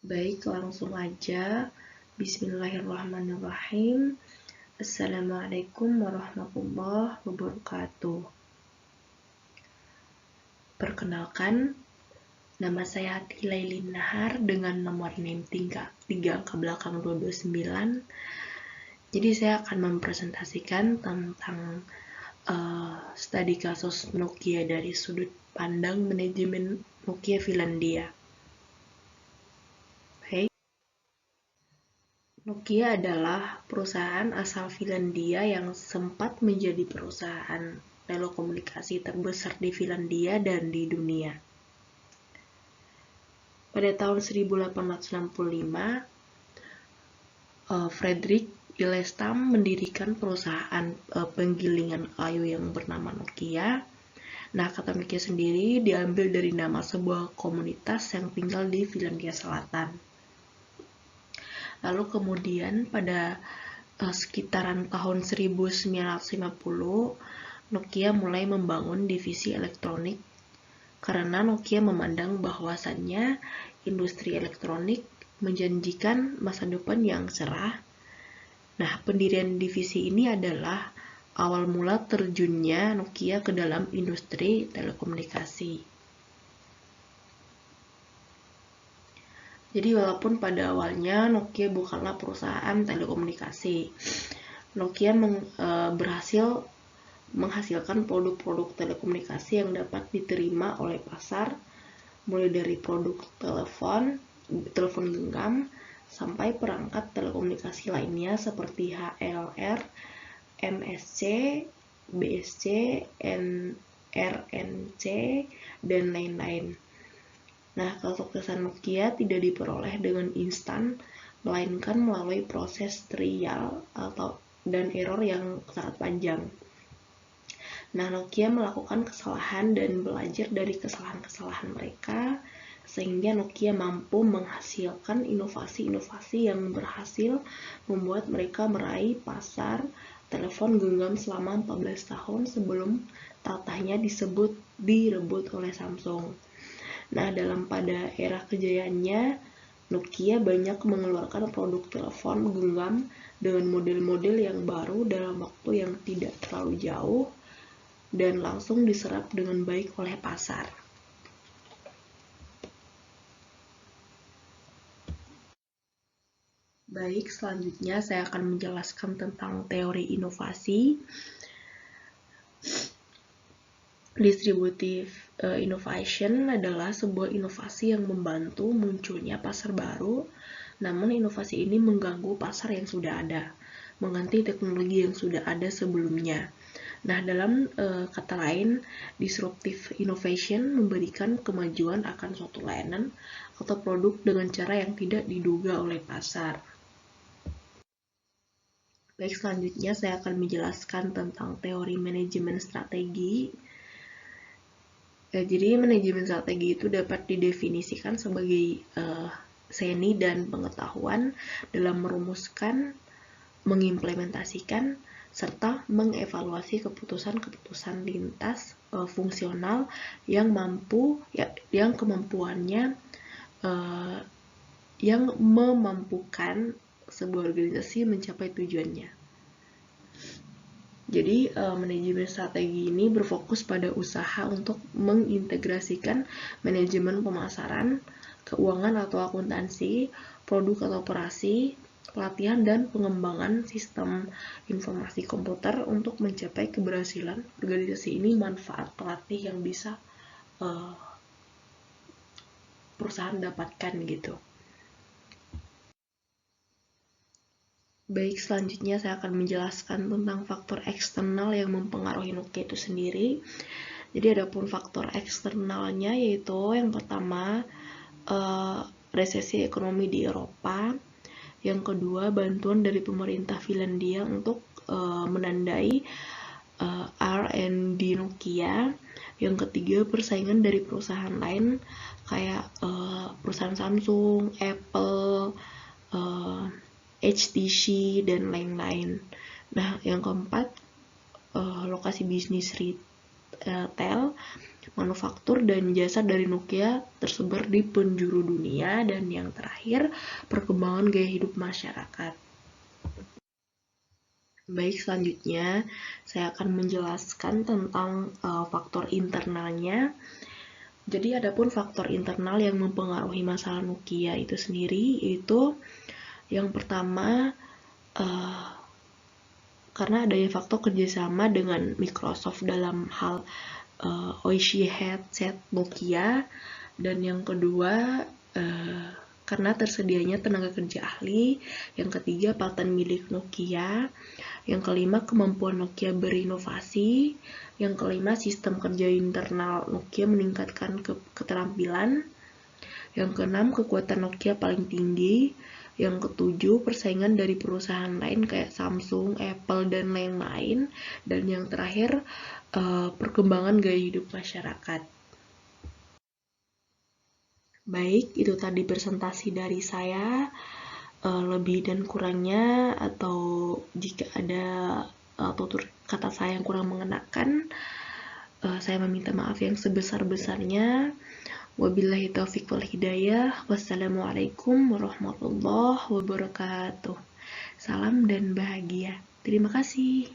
Baik, langsung aja. Bismillahirrahmanirrahim. Assalamualaikum warahmatullahi wabarakatuh. Perkenalkan, nama saya Hati Lailin Nahar dengan nomor NIM 3 angka belakang 229. Jadi saya akan mempresentasikan tentang studi kasus Nokia dari sudut pandang manajemen Nokia Finlandia. Nokia adalah perusahaan asal Finlandia yang sempat menjadi perusahaan telekomunikasi terbesar di Finlandia dan di dunia. Pada tahun 1865, Fredrik Gillestam mendirikan perusahaan penggilingan kayu yang bernama Nokia. Nah, kata Nokia sendiri diambil dari nama sebuah komunitas yang tinggal di Finlandia Selatan. Lalu kemudian pada sekitaran tahun 1950, Nokia mulai membangun divisi elektronik karena Nokia memandang bahwasannya industri elektronik menjanjikan masa depan yang cerah. Nah, pendirian divisi ini adalah awal mula terjunnya Nokia ke dalam industri telekomunikasi. Jadi walaupun pada awalnya Nokia bukanlah perusahaan telekomunikasi, Nokia berhasil menghasilkan produk-produk telekomunikasi yang dapat diterima oleh pasar, mulai dari produk telepon genggam, sampai perangkat telekomunikasi lainnya seperti HLR, MSC, BSC, RNC, dan lain-lain. Nah, kesuksesan Nokia tidak diperoleh dengan instan, melainkan melalui proses trial dan error yang sangat panjang. Nah, Nokia melakukan kesalahan dan belajar dari kesalahan-kesalahan mereka, sehingga Nokia mampu menghasilkan inovasi-inovasi yang berhasil membuat mereka meraih pasar telepon genggam selama 14 tahun sebelum tatahnya direbut oleh Samsung. Nah, pada era kejayaannya, Nokia banyak mengeluarkan produk telepon genggam dengan model-model yang baru dalam waktu yang tidak terlalu jauh dan langsung diserap dengan baik oleh pasar. Baik, selanjutnya saya akan menjelaskan tentang teori inovasi. Distributive innovation adalah sebuah inovasi yang membantu munculnya pasar baru, namun inovasi ini mengganggu pasar yang sudah ada, mengganti teknologi yang sudah ada sebelumnya. Nah, dalam kata lain, disruptive innovation memberikan kemajuan akan suatu layanan atau produk dengan cara yang tidak diduga oleh pasar. Baik, selanjutnya saya akan menjelaskan tentang teori manajemen strategi. Jadi manajemen strategi itu dapat didefinisikan sebagai seni dan pengetahuan dalam merumuskan, mengimplementasikan, serta mengevaluasi keputusan-keputusan lintas fungsional yang memampukan sebuah organisasi mencapai tujuannya. Jadi, manajemen strategi ini berfokus pada usaha untuk mengintegrasikan manajemen pemasaran, keuangan atau akuntansi, produk atau operasi, pelatihan dan pengembangan sistem informasi komputer untuk mencapai keberhasilan organisasi ini. Manfaat pelatih yang bisa perusahaan dapatkan gitu. Baik, selanjutnya saya akan menjelaskan tentang faktor eksternal yang mempengaruhi Nokia itu sendiri. Jadi adapun faktor eksternalnya yaitu yang pertama resesi ekonomi di Eropa, yang kedua bantuan dari pemerintah Finlandia untuk menandai R&D Nokia, yang ketiga persaingan dari perusahaan lain kayak perusahaan Samsung, Apple, HTC, dan lain-lain. Nah, yang keempat lokasi bisnis retail, manufaktur dan jasa dari Nokia tersebar di penjuru dunia, dan yang terakhir, perkembangan gaya hidup masyarakat. Baik, selanjutnya saya akan menjelaskan tentang faktor internalnya. Jadi adapun faktor internal yang mempengaruhi masalah Nokia itu sendiri, itu yang pertama, karena adanya faktor kerjasama dengan Microsoft dalam hal Oishi headset Nokia, dan yang kedua karena tersedianya tenaga kerja ahli, yang ketiga paten milik Nokia, yang kelima kemampuan Nokia berinovasi, yang kelima sistem kerja internal Nokia meningkatkan keterampilan, yang keenam kekuatan Nokia paling tinggi, yang ketujuh persaingan dari perusahaan lain kayak Samsung, Apple, dan lain-lain, dan yang terakhir perkembangan gaya hidup masyarakat. Baik, itu tadi presentasi dari saya. Lebih dan kurangnya, atau jika ada tutur kata saya yang kurang mengenakan, saya meminta maaf yang sebesar-besarnya. Wabillahi taufiq wal hidayah. Wassalamualaikum warahmatullahi wabarakatuh. Salam dan bahagia. Terima kasih.